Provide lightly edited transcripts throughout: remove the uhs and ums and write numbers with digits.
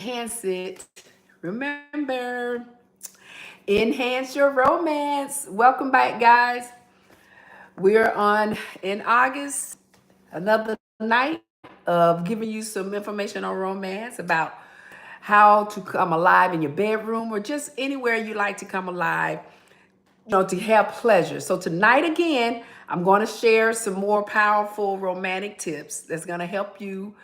enhance it. Remember, enhance your romance. Welcome back, guys. We're on in August, another night of giving you some information on romance about how to come alive in your bedroom or just anywhere you like to come alive, to have pleasure. So tonight again, I'm going to share some more powerful romantic tips that's going to help you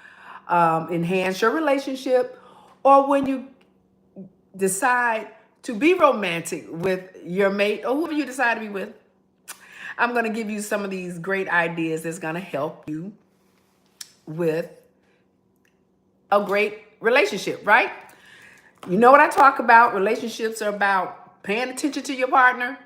enhance your relationship, or when you decide to be romantic with your mate or whoever you decide to be with. I'm going to give you some of these great ideas that's going to help you with a great relationship, right? You know what I talk about? Relationships are about paying attention to your partner,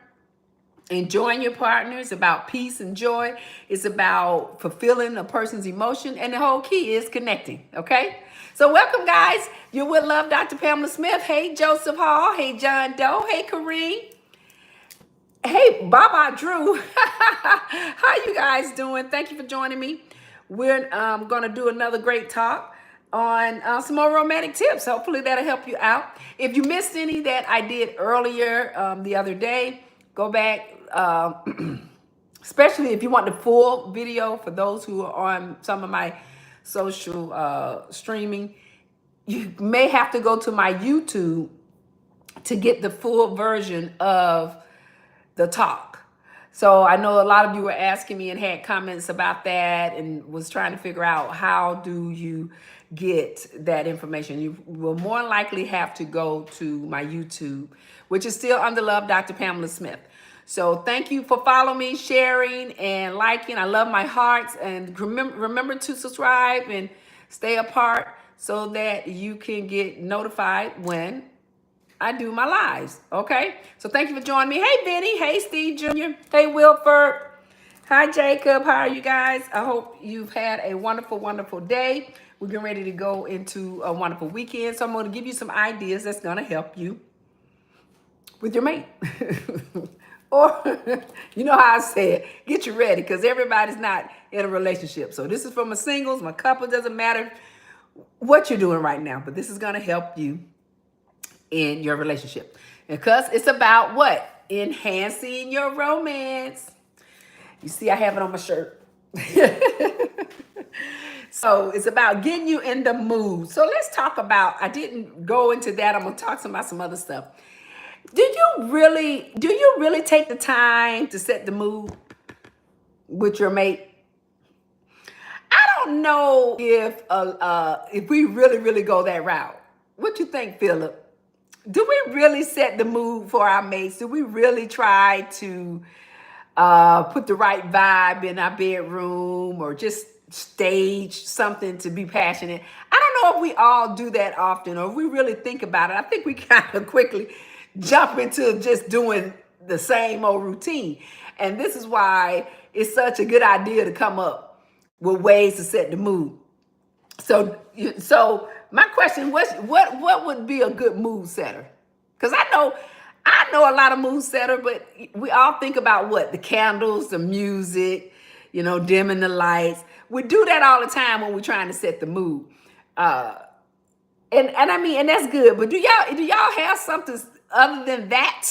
enjoying your partner. It's about peace and joy. It's about fulfilling a person's emotion. And the whole key is connecting, okay? So welcome, guys. You're with Love Dr. Pamela Smith. Hey, Joseph Hall. Hey, John Doe. Hey, Kareem. Hey, Baba Drew. How you guys doing? Thank you for joining me. We're going to do another great talk on some more romantic tips. Hopefully that'll help you out. If you missed any that I did earlier the other day, go back, especially if you want the full video for those who are on some of my social streaming. You may have to go to my YouTube to get the full version of the talk. So I know a lot of you were asking me and had comments about that and was trying to figure out how do you get that information. You will more likely have to go to my YouTube, which is still under Love Dr. Pamela Smith. So thank you for following me, sharing, and liking. I love my hearts. And remember to subscribe and stay apart so that you can get notified when I do my lives, okay? So thank you for joining me. Hey, Vinny. Hey, Steve Jr. Hey, Wilford. Hi, Jacob. How are you guys? I hope you've had a wonderful, wonderful day. We're getting ready to go into a wonderful weekend. So I'm going to give you some ideas that's going to help you with your mate. Or, you know how I say it, get you ready, because everybody's not in a relationship. So this is for my singles, my couple. Doesn't matter what you're doing right now, but this is going to help you in your relationship, because it's about what? Enhancing your romance. You see, I have it on my shirt. So it's about getting you in the mood. So let's talk about, I didn't go into that. I'm going to talk about some other stuff. Do you really take the time to set the mood with your mate? I don't know if we really go that route. What you think, Philip? Do we really set the mood for our mates? Do we really try to put the right vibe in our bedroom, or just stage something to be passionate? I don't know if we all do that often, or if we really think about it. I think we kind of quickly jump into just doing the same old routine. And this is why it's such a good idea to come up with ways to set the mood. So my question was, what would be a good mood setter? Because I know a lot of mood setter, but we all think about what? The candles, the music, dimming the lights. We do that all the time when we're trying to set the mood. And I mean, and that's good. But do y'all have something other than that?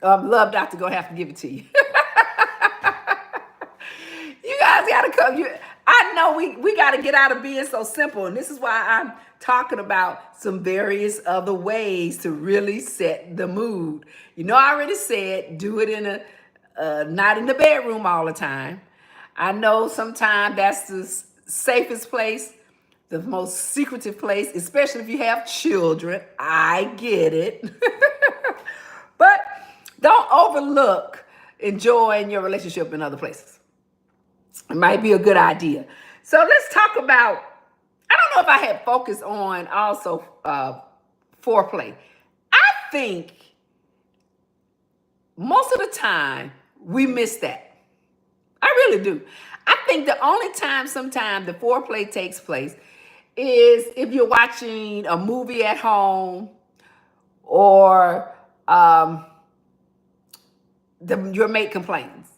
Love Doctor gonna have to give it to you. You guys gotta come. I know we got to get out of being so simple. And this is why I'm talking about some various other ways to really set the mood. I already said, do it in not in the bedroom all the time. I know sometimes that's the safest place, the most secretive place, especially if you have children. I get it. But don't overlook enjoying your relationship in other places. It might be a good idea. So let's talk about, I don't know if I had focused on also foreplay. I think most of the time we miss that. I really do. I think the only time sometimes the foreplay takes place is if you're watching a movie at home, or your mate complains.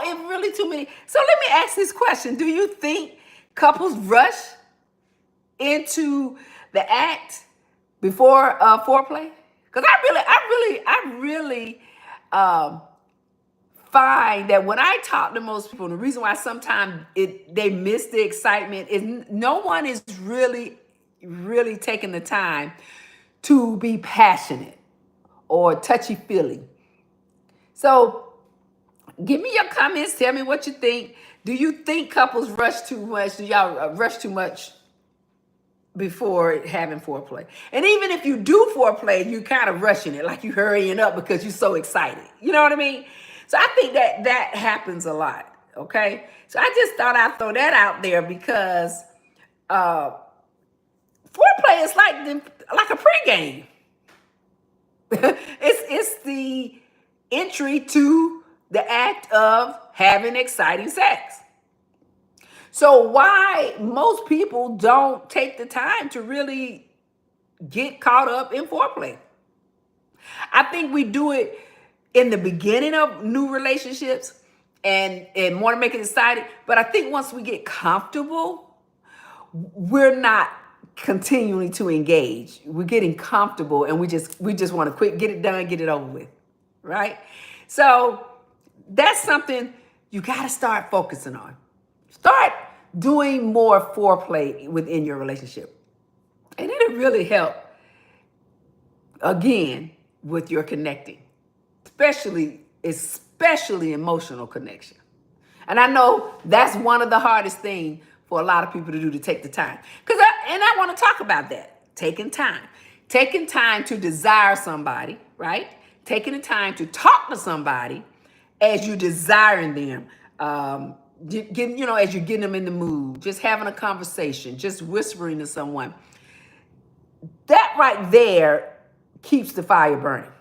If really too many. So let me ask this question. Do you think couples rush into the act before foreplay? Because I really find that when I talk to most people, and the reason why sometimes they miss the excitement is no one is really taking the time to be passionate or touchy-feely. So give me your comments. Tell me what you think. Do you think couples rush too much? Do y'all rush too much before having foreplay? And even if you do foreplay, you kind of rushing it, like you hurrying up because you're so excited. You know what I mean? So I think that happens a lot. Okay. So I just thought I'd throw that out there because foreplay is like a pregame. it's the entry to the act of having exciting sex. So why most people don't take the time to really get caught up in foreplay? I think we do it in the beginning of new relationships and want to make it exciting. But I think once we get comfortable, we're not continuing to engage. We're getting comfortable and we just want to quick get it done, get it over with. Right? So that's something you got to start focusing on. Start doing more foreplay within your relationship. And it'll really help, again, with your connecting, especially emotional connection. And I know that's one of the hardest things for a lot of people to do, to take the time. And I want to talk about that, taking time to desire somebody, right? Taking the time to talk to somebody as you're desiring them, as you're getting them in the mood, just having a conversation, just whispering to someone. That right there keeps the fire burning.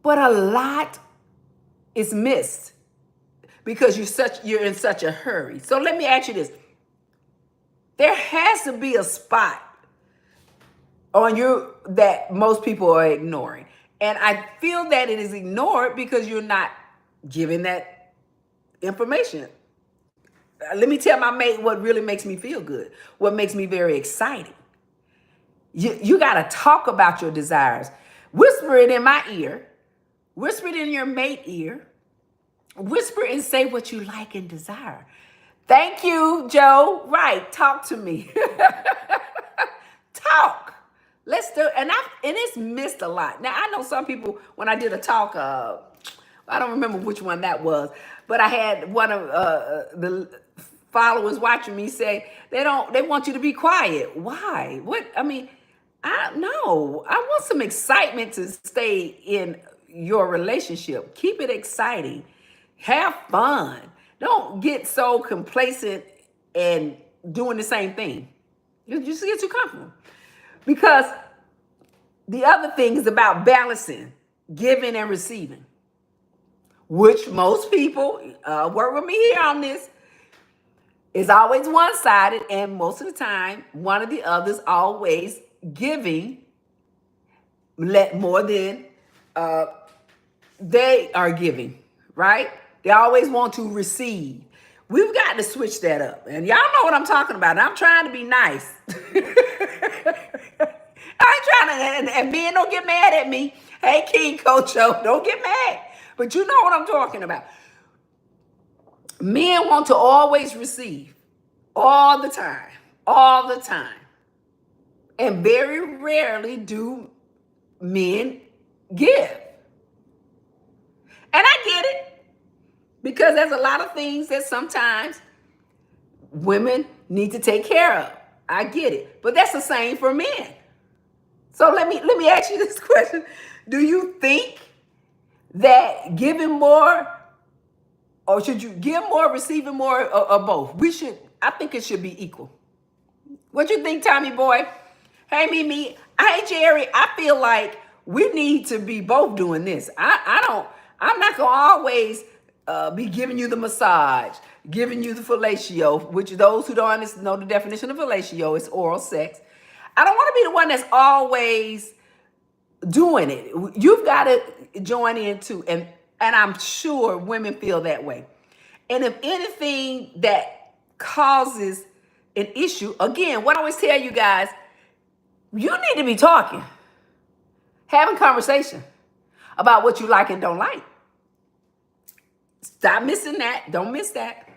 But a lot is missed because you're in such a hurry. So let me ask you this. There has to be a spot on you that most people are ignoring. And I feel that it is ignored because you're not giving that information. Let me tell my mate what really makes me feel good, what makes me very exciting. You got to talk about your desires. Whisper it in my ear. Whisper it in your mate ear. Whisper and say what you like and desire. Thank you, Joe. Right. Talk to me. Talk. Let's do it. And it's missed a lot. Now, I know some people, when I did a talk, I don't remember which one that was, but I had one of the followers watching me say, they want you to be quiet. Why? What? I mean, I want some excitement to stay in your relationship. Keep it exciting. Have fun. Don't get so complacent and doing the same thing. You just get too comfortable. Because the other thing is about balancing, giving and receiving, which most people work with me here on this. Is always one-sided, and most of the time, one of the others always giving more than they are giving, right? They always want to receive. We've got to switch that up. And y'all know what I'm talking about. And I'm trying to be nice. I ain't trying to, and men don't get mad at me. Hey, King Coach O, don't get mad. But you know what I'm talking about. Men want to always receive, all the time. And very rarely do men give. And I get it, because there's a lot of things that sometimes women need to take care of. I get it, but that's the same for men. So let me ask you this question. Do you think that giving more, or should you give more, receiving more, or both? I think it should be equal. What you think, Tommy boy? Hey, Mimi. Hey, Jerry. I feel like we need to be both doing this. I'm not going to always be giving you the massage, giving you the fellatio, which those who don't know the definition of fellatio is oral sex. I don't want to be the one that's always doing it. You've got to join in too. And I'm sure women feel that way. And if anything that causes an issue, again, what I always tell you guys, you need to be talking, having conversation about what you like and don't like. Stop missing that. Don't miss that.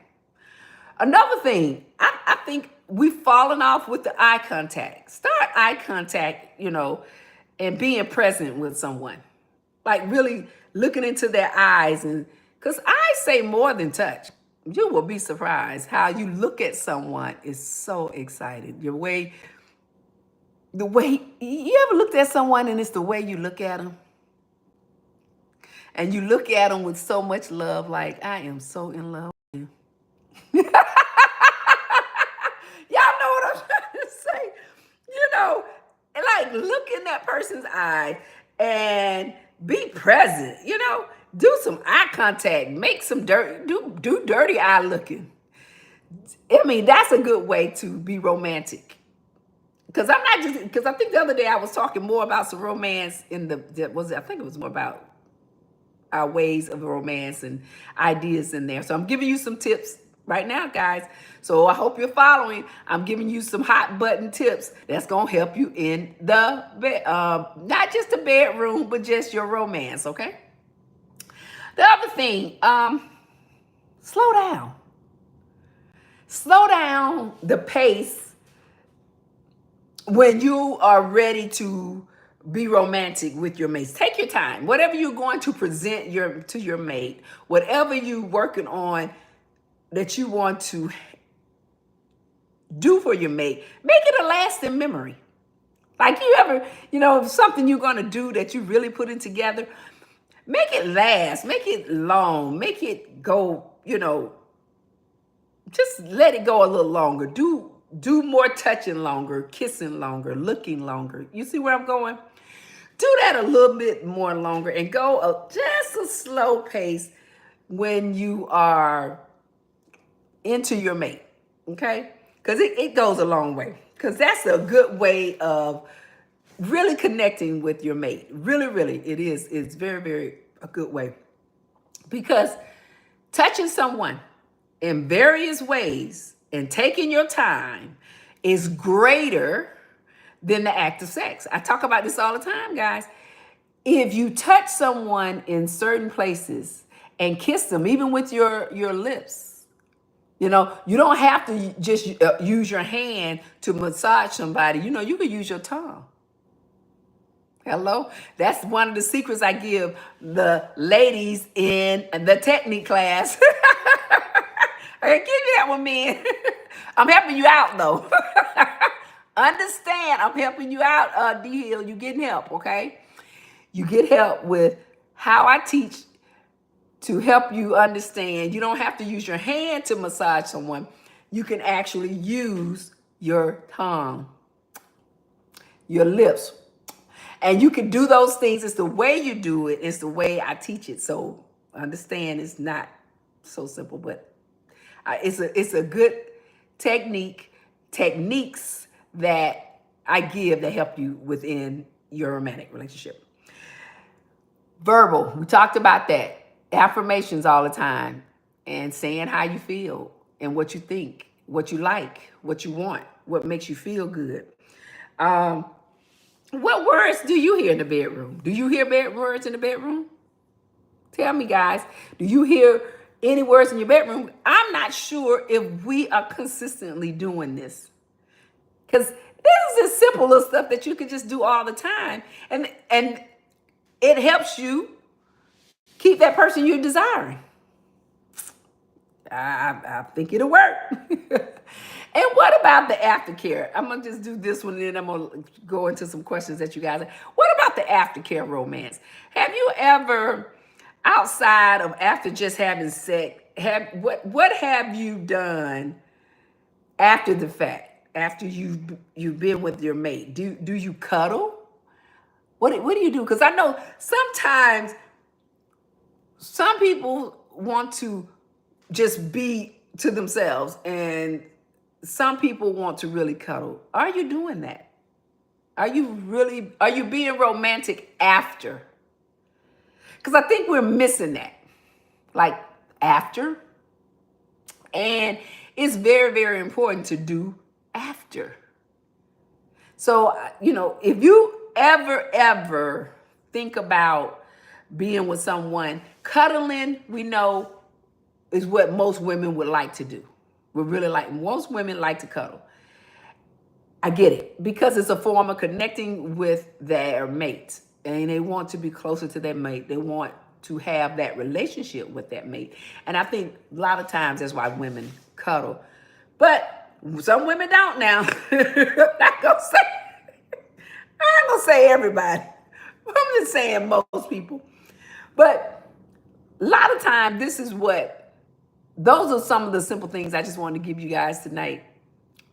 Another thing, I think we've fallen off with the eye contact. Start eye contact, and being present with someone. Like really looking into their eyes. And because eyes say more than touch. You will be surprised how you look at someone is so excited. The way, you ever looked at someone and it's the way you look at them? And you look at them with so much love, like, I am so in love with you. Y'all know what I'm trying to say? Like look in that person's eye and be present, do some eye contact, make some dirt, do dirty eye looking. I mean, that's a good way to be romantic. Because I think the other day I was talking more about some romance I think it was more about our ways of romance and ideas in there. So I'm giving you some tips right now, guys. So I hope you're following. I'm giving you some hot button tips that's going to help you in the bed, not just the bedroom, but just your romance, okay? The other thing, slow down. Slow down the pace when you are ready to be romantic with your mates. Take your time. Whatever you're going to present to your mate, whatever you're working on that you want to do for your mate, make it a lasting memory. Like you ever, something you're going to do that you really put it together, make it last, make it long, make it go, just let it go a little longer. Do more touching longer, kissing longer, looking longer. You see where I'm going? Do that a little bit more longer and go just a slow pace when you are into your mate, okay? Because it goes a long way. Because that's a good way of really connecting with your mate. Really, really, it is. It's very, very a good way. Because touching someone in various ways and taking your time is greater than the act of sex. I talk about this all the time, guys. If you touch someone in certain places and kiss them, even with your lips, you don't have to just use your hand to massage somebody. You can use your tongue. Hello? That's one of the secrets I give the ladies in the technique class. Hey, give me that one, man. I'm helping you out, though. Understand, I'm helping you out, D Hill. You getting help, okay? You get help with how I teach to help you understand. You don't have to use your hand to massage someone. You can actually use your tongue, your lips. And you can do those things. It's the way you do it. It's the way I teach it. So understand it's not so simple, but it's a good techniques that I give that help you within your romantic relationship. Verbal, we talked about that. Affirmations all the time and saying how you feel and what you think, what you like, what you want, what makes you feel good. What words do you hear in the bedroom? Do you hear bad words in the bedroom? Tell me, guys, do you hear any words in your bedroom? I'm not sure if we are consistently doing this. Because this is the simple little stuff that you can just do all the time. And it helps you keep that person you're desiring. I think it'll work. And what about the aftercare? I'm going to just do this one and then I'm going to go into some questions that you guys have. What about the aftercare romance? Have you ever, outside of after just having sex, what have you done after the fact? After you've been with your mate? Do you cuddle? What do you do? Because I know sometimes some people want to just be to themselves and some people want to really cuddle. Are you doing that? Are you being romantic after? Because I think we're missing that. Like after. And it's very, very important to do after. So, if you ever think about being with someone, cuddling, we know, is what most women would like to do. Most women like to cuddle. I get it, because it's a form of connecting with their mate, and they want to be closer to their mate. They want to have that relationship with that mate. And I think a lot of times that's why women cuddle. But some women don't now. I'm not gonna say everybody. I'm just saying most people. But a lot of times those are some of the simple things I just wanted to give you guys tonight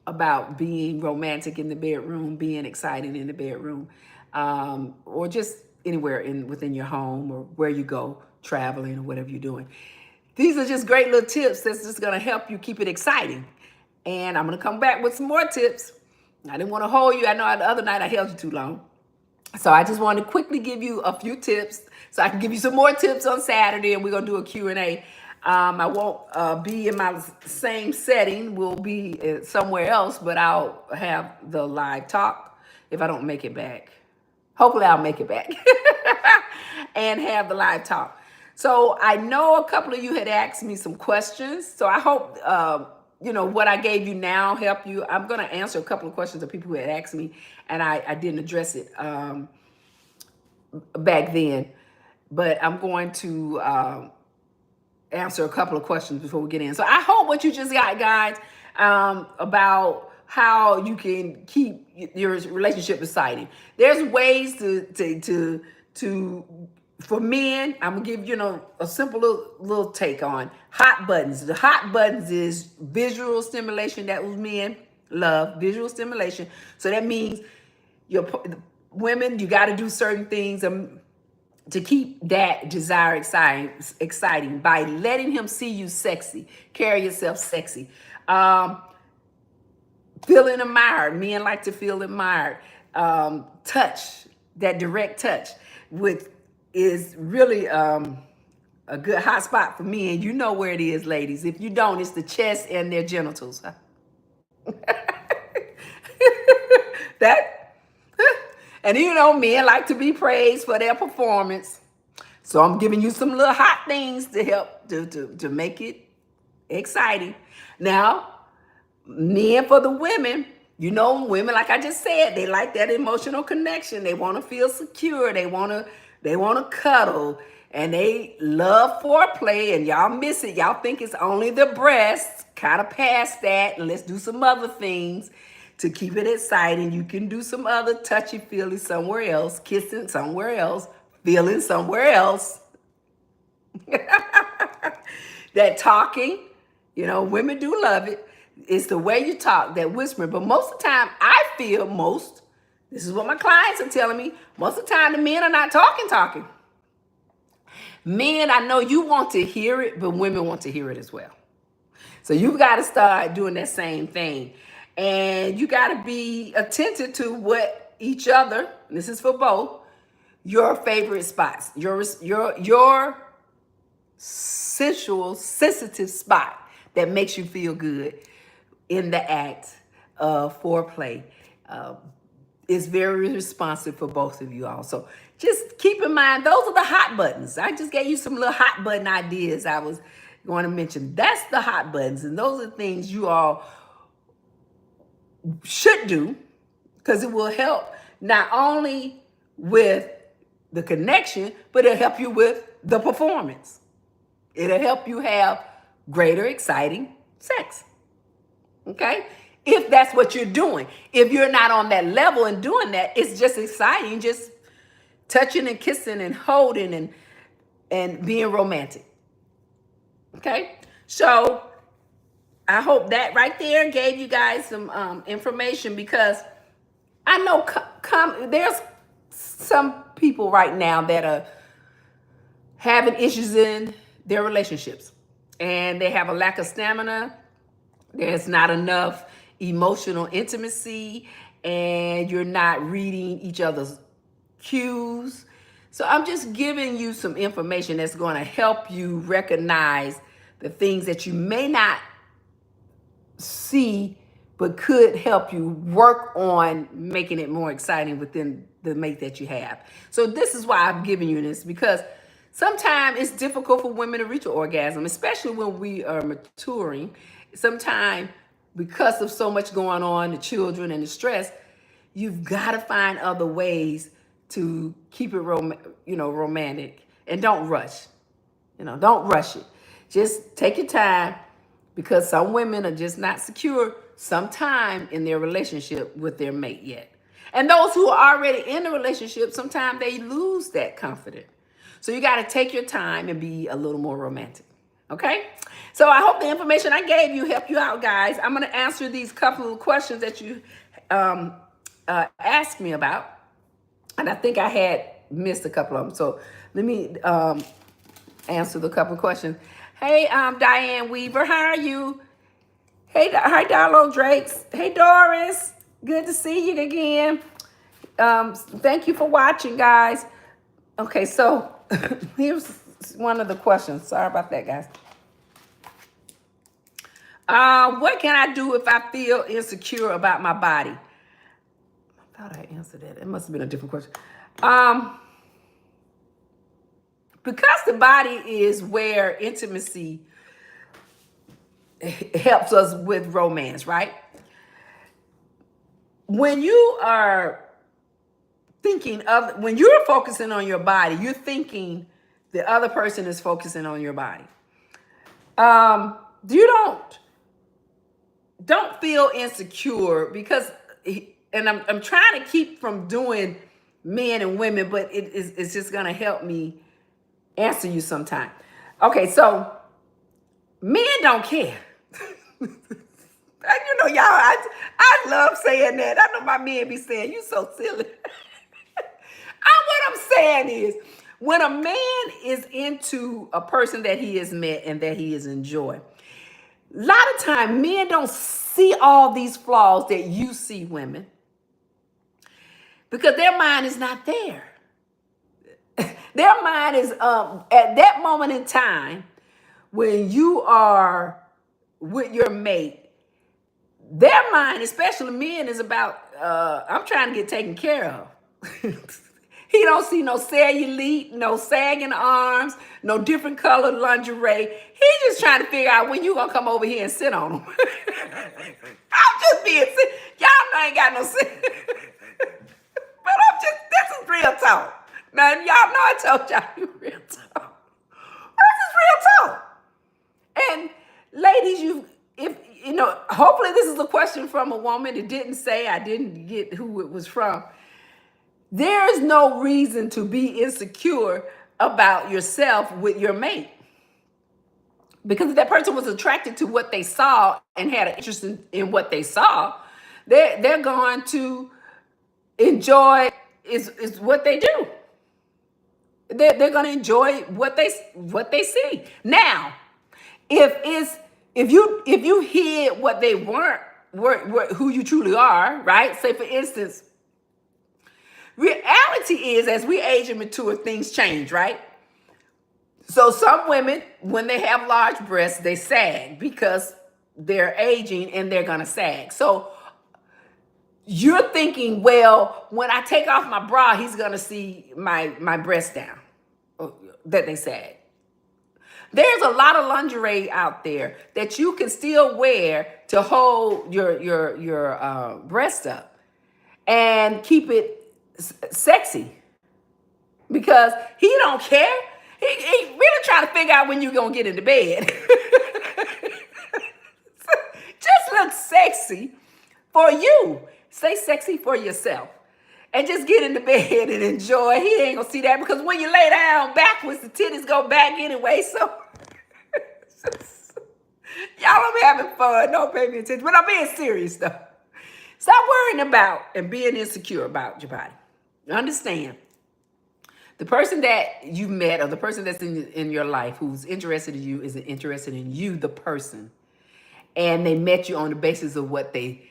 about being romantic in the bedroom, being exciting in the bedroom, or just anywhere within your home or where you go traveling or whatever you're doing. These are just great little tips that's just going to help you keep it exciting. And I'm going to come back with some more tips. I didn't want to hold you. I know the other night I held you too long. So I just wanted to quickly give you a few tips so I can give you some more tips on Saturday, and we're going to do a Q&A. I won't be in my same setting. We'll be somewhere else, but I'll have the live talk if I don't make it back. Hopefully I'll make it back and have the live talk. So I know a couple of you had asked me some questions. So I hope, what I gave you now help you. I'm going to answer a couple of questions of people who had asked me, and I didn't address it back then. But I'm going to answer a couple of questions before we get in. So I hope what you just got, guys, about how you can keep your relationship exciting. There's ways to for men. I'm gonna give a simple little take on hot buttons. The hot buttons is visual stimulation. That was men love visual stimulation. So that means women, you got to do certain things to keep that desire exciting by letting him see you sexy, carry yourself sexy. Feeling admired. Men like to feel admired. Touch, that direct touch, is really a good hot spot for men. You know where it is, ladies. If you don't, it's the chest and their genitals. And men like to be praised for their performance. So I'm giving you some little hot things to help to make it exciting. Now, men, for the women, women, like I just said, they like that emotional connection. They want to feel secure. They want to cuddle, and they love foreplay, and y'all miss it. Y'all think it's only the breasts. Kind of past that, and let's do some other things to keep it exciting. You can do some other touchy-feely somewhere else, kissing somewhere else, feeling somewhere else. That talking, women do love it. It's the way you talk, that whispering. But most of the time, this is what my clients are telling me, most of the time the men are not talking. Men, I know you want to hear it, but women want to hear it as well. So you got to start doing that same thing. And you got to be attentive to what each other, this is for both, your favorite spots, your sensual, sensitive spot that makes you feel good in the act of foreplay is very responsive for both of you all. So just keep in mind, those are the hot buttons. I just gave you some little hot button ideas I was going to mention. That's the hot buttons, and those are things you all should do, because it will help not only with the connection, but it'll help you with the performance. It'll help you have greater, exciting sex. Okay? If that's what you're doing. If you're not on that level and doing that, it's just exciting, just touching and kissing and holding and being romantic. Okay? So I hope that right there gave you guys some information, because I know there's some people right now that are having issues in their relationships, and they have a lack of stamina. There's not enough emotional intimacy, and you're not reading each other's cues. So I'm just giving you some information that's going to help you recognize the things that you may not see, but could help you work on making it more exciting within the mate that you have. So this is why I'm giving you this, because sometimes it's difficult for women to reach an orgasm, especially when we are maturing. Sometimes because of so much going on, the children and the stress, you've got to find other ways to keep it romantic, and don't rush. Don't rush it. Just take your time, because some women are just not secure sometime in their relationship with their mate yet. And those who are already in a relationship, sometimes they lose that confidence. So you got to take your time and be a little more romantic. Okay? So I hope the information I gave you helped you out, guys. I'm going to answer these couple of questions that you asked me about. And I think I had missed a couple of them. So let me answer the couple of questions. Hey, Diane Weaver, how are you? Hey, hi, Darlo Drakes. Hey, Doris. Good to see you again. Thank you for watching, guys. Okay, so here's one of the questions. Sorry about that, guys. What can I do if I feel insecure about my body? I thought I answered that. It must have been a different question. Because the body is where intimacy helps us with romance, right? When you are when you're focusing on your body, you're thinking the other person is focusing on your body. You don't feel insecure, because, and I'm trying to keep from doing men and women, but it's just gonna help me answer you sometime. Okay, so men don't care. Y'all, I love saying that. I know my men be saying, you so silly. What I'm saying is, when a man is into a person that he has met and that he is enjoying, a lot of time men don't see all these flaws that you see, women, because their mind is not there. Their mind is at that moment in time when you are with your mate. Their mind, especially men, is about I'm trying to get taken care of. He don't see no cellulite, no sagging arms, no different colored lingerie. He's just trying to figure out when you gonna come over here and sit on him. I'm just being sick. Y'all know I ain't got no sit. But this is real talk. Now, y'all know I told y'all real talk. This is real talk. And ladies, hopefully this is a question from a woman. It didn't say, I didn't get who it was from. There is no reason to be insecure about yourself with your mate. Because if that person was attracted to what they saw and had an interest in what they saw, they're going to enjoy is what they do. They're going to enjoy what they see. Now, if you hid what they weren't, who you truly are, right? Say for instance, reality is, as we age and mature, things change, right? So some women, when they have large breasts, they sag because they're aging and they're gonna sag. So you're thinking, well, when I take off my bra, he's gonna see my breast down, that they sag. There's a lot of lingerie out there that you can still wear to hold your breast up and keep it sexy, because he don't care. He really trying to figure out when you're gonna get into bed. Just look sexy for you. Stay sexy for yourself. And just get into bed and enjoy. He ain't gonna see that, because when you lay down backwards, the titties go back anyway. So y'all don't be having fun. Don't pay me attention. But I'm being serious though. Stop worrying about and being insecure about your body. Understand, the person that you met, or the person that's in your life who's interested in you, is interested in you, the person. And they met you on the basis of what they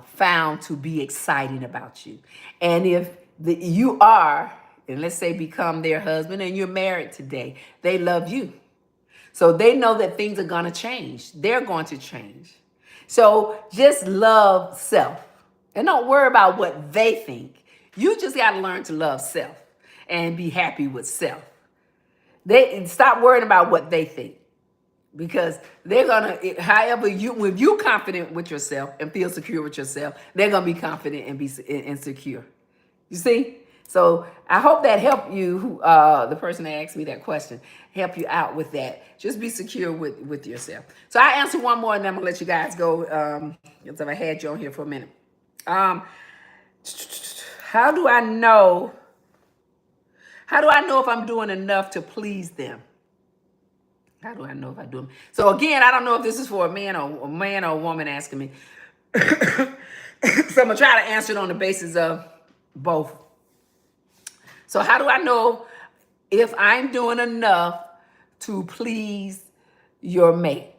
found to be exciting about you. And if you are, and let's say become their husband and you're married today, they love you. So they know that things are going to change. They're going to change. So just love self and don't worry about what they think. You just got to learn to love self and be happy with self. They stop worrying about what they think because they're gonna, however you, when you're confident with yourself and feel secure with yourself, they're gonna be confident and be insecure. You see? So I hope that helped you, the person that asked me that question, help you out with that. Just be secure with yourself. So I answer one more and then I'm gonna let you guys go, because I had you on here for a minute. Um, how do I know? How do I know if I'm doing enough to please them? How do I know if I do them? So again, I don't know if this is for a man or a woman asking me. So I'm gonna try to answer it on the basis of both. So how do I know if I'm doing enough to please your mate?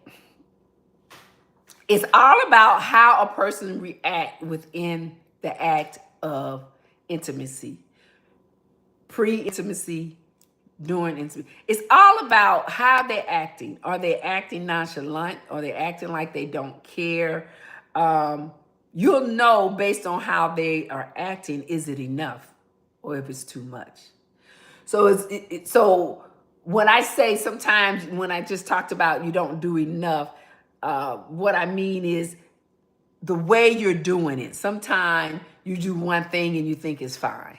It's all about how a person reacts within the act of intimacy, pre-intimacy, during intimacy. It's all about how they're acting. Are they acting nonchalant? Are they acting like they don't care? You'll know based on how they are acting, is it enough or if it's too much? So so when I say sometimes when I just talked about you don't do enough, what I mean is the way you're doing it. Sometimes you do one thing and you think it's fine.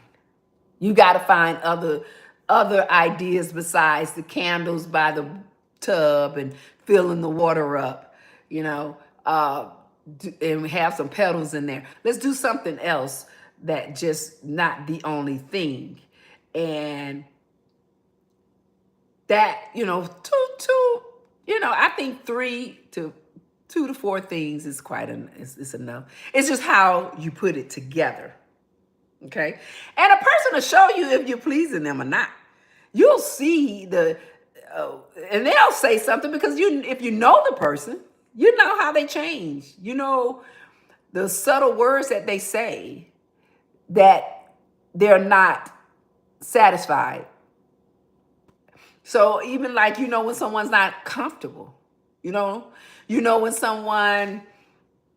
You got to find other ideas besides the candles by the tub and filling the water up, you know, and have some petals in there. Let's do something else that just not the only thing. And that, I think 2 to 4 things is is enough. It's just how you put it together. Okay. And a person will show you if you're pleasing them or not. You'll see and they'll say something because if you know the person, you know how they change. You know the subtle words that they say that they're not satisfied. So even like, when someone's not comfortable, you know when someone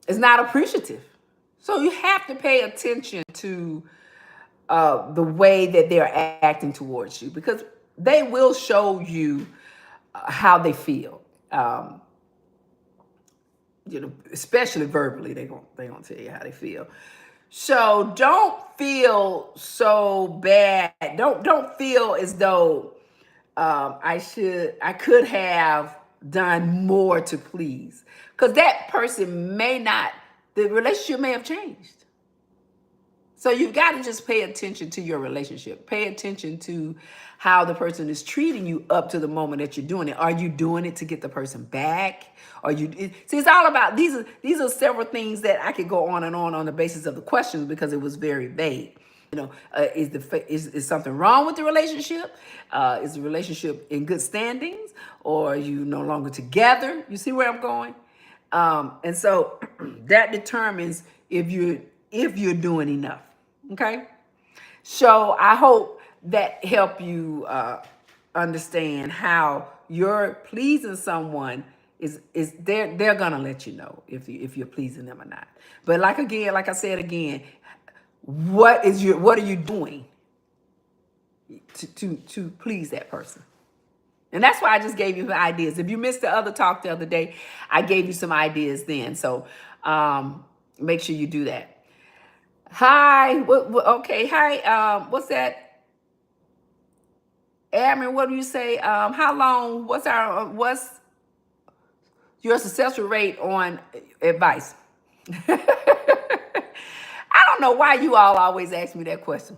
is not appreciative. So you have to pay attention to the way that they're acting towards you because they will show you how they feel. Especially verbally, they gonna tell you how they feel. So don't feel so bad. Don't feel as though I could have done more to please, because that person the relationship may have changed. So you've got to just pay attention to your relationship. Pay attention to how the person is treating you up to the moment that you're doing it. Are you doing it to get the person back? See, it's all about, these are several things that I could go on and on the basis of the questions because it was very vague. Is something wrong with the relationship? Is the relationship in good standings, or are you no longer together? You see where I'm going? And so that determines if you're doing enough. Okay. So I hope that help you understand how you're pleasing someone is they're gonna let you know if you're pleasing them or not. But like I said again, what are you doing to please that person? And that's why I just gave you the ideas. If you missed the other talk the other day, I gave you some ideas then. So make sure you do that. Hi. Okay. Hi. What's that? Aaron, what do you say? How long? What's your success rate on advice? I don't know why you all always ask me that question.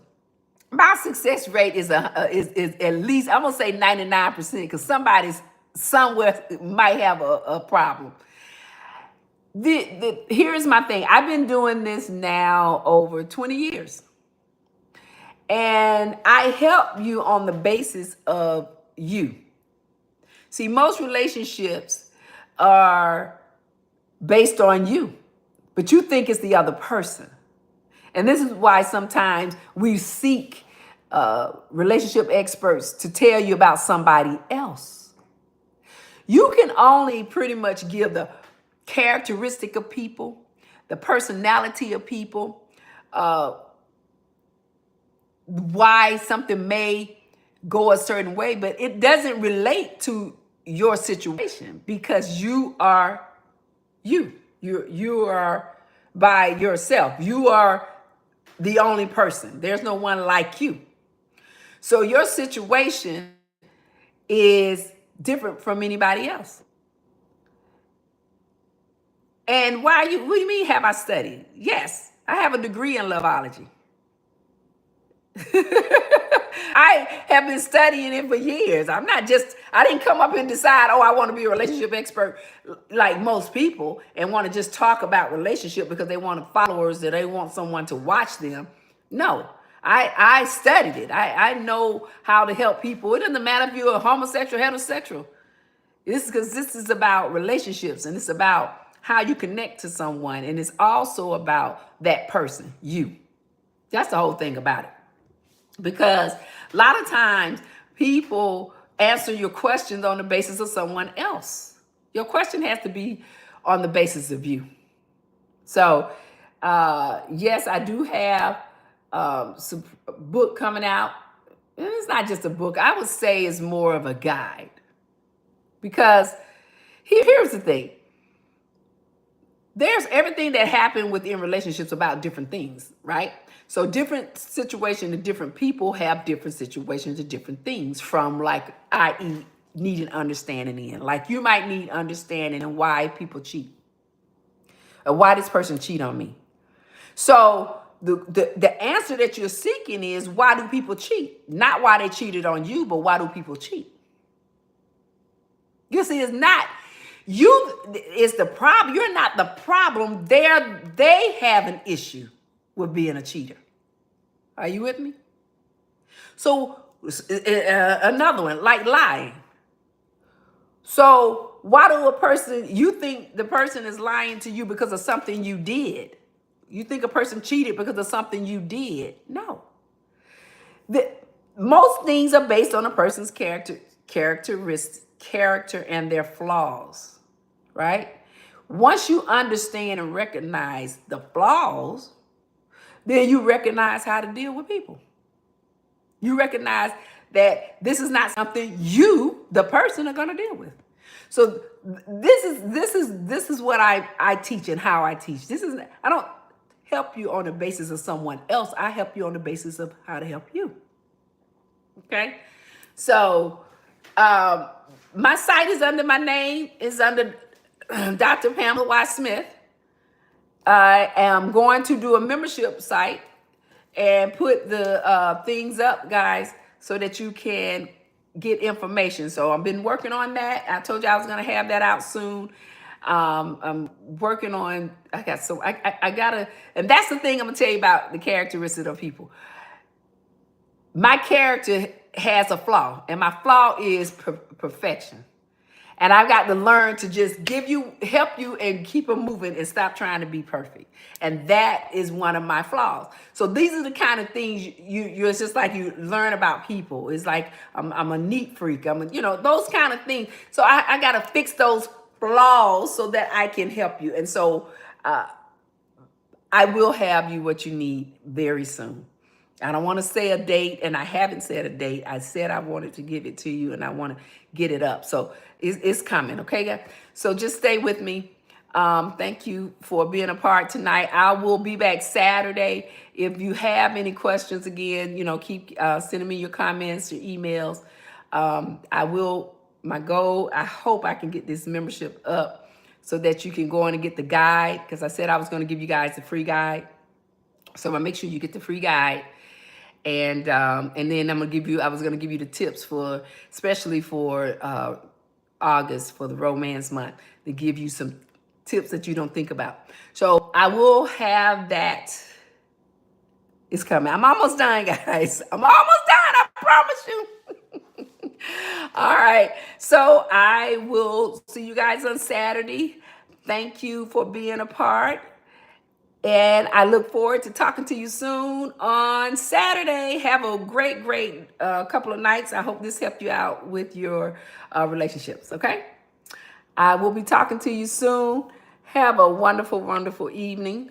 My success rate is at least, I'm gonna say 99%, because somebody's somewhere might have a problem. Here's my thing. I've been doing this now over 20 years. And I help you on the basis of you. See, most relationships are based on you, but you think it's the other person. And this is why sometimes we seek relationship experts to tell you about somebody else. You can only pretty much give the characteristic of people, the personality of people, uh, why something may go a certain way, but it doesn't relate to your situation because you are you. You are by yourself. You are the only person. There's no one like you. So your situation is different from anybody else. And why you what do you mean have I studied? Yes, I have a degree in loveology. I have been studying it for years. I didn't come up and decide, oh, I want to be a relationship expert like most people and want to just talk about relationship because they want followers or they want someone to watch them. No, I studied it. I know how to help people. It doesn't matter if you're a homosexual, heterosexual. This is about relationships and it's about how you connect to someone. And it's also about that person, you. That's the whole thing about it. Because a lot of times people answer your questions on the basis of someone else. Your question has to be on the basis of you. So, yes, I do have some book coming out. And it's not just a book. I would say it's more of a guide. Because here's the thing. There's everything that happened within relationships about different things, right? So different situations and different people have different situations and different things from like, i.e. needing understanding in. Like you might need understanding in why people cheat. Or why this person cheat on me. So the answer that you're seeking is why do people cheat? Not why they cheated on you, but why do people cheat? You see, it's not you is the problem. You're not the problem. They have an issue with being a cheater. Are you with me? So another one, like lying. So why do you think the person is lying to you because of something you did? You think a person cheated because of something you did? No. Most things are based on a person's character and their flaws, right? Once you understand and recognize the flaws, then you recognize how to deal with people. You recognize that this is not something you, the person, are going to deal with. So this is what I teach and how I teach. I don't help you on the basis of someone else. I help you on the basis of how to help you. Okay, so my site is under my name. It's under Dr. Pamela Y. Smith. I am going to do a membership site and put the things up, guys, so that you can get information. So I've been working on that. I told you I was going to have that out soon. I'm working on, I gotta, and that's the thing I'm going to tell you about the characteristics of people. My character has a flaw, and my flaw is perfection. And I've got to learn to just help you and keep it moving and stop trying to be perfect. And that is one of my flaws. So these are the kind of things it's just like you learn about people. It's like I'm a neat freak. Those kind of things. So I got to fix those flaws so that I can help you. And so I will have you what you need very soon. I don't want to say a date, and I haven't said a date. I said I wanted to give it to you, and I want to get it up. So it's coming, okay, guys? So just stay with me. Thank you for being a part tonight. I will be back Saturday. If you have any questions, again, keep sending me your comments, your emails. My goal, I hope I can get this membership up so that you can go in and get the guide, because I said I was going to give you guys the free guide. So I'm going to make sure you get the free guide. And then I was gonna give you the tips especially for August, for the romance month, to give you some tips that you don't think about. So I will have that. It's coming. I'm almost done, guys. I'm almost done. I promise you. All right. So I will see you guys on Saturday. Thank you for being a part. And I look forward to talking to you soon on Saturday. Have a great couple of nights. I hope this helped you out with your relationships, okay? I will be talking to you soon. Have a wonderful, wonderful evening.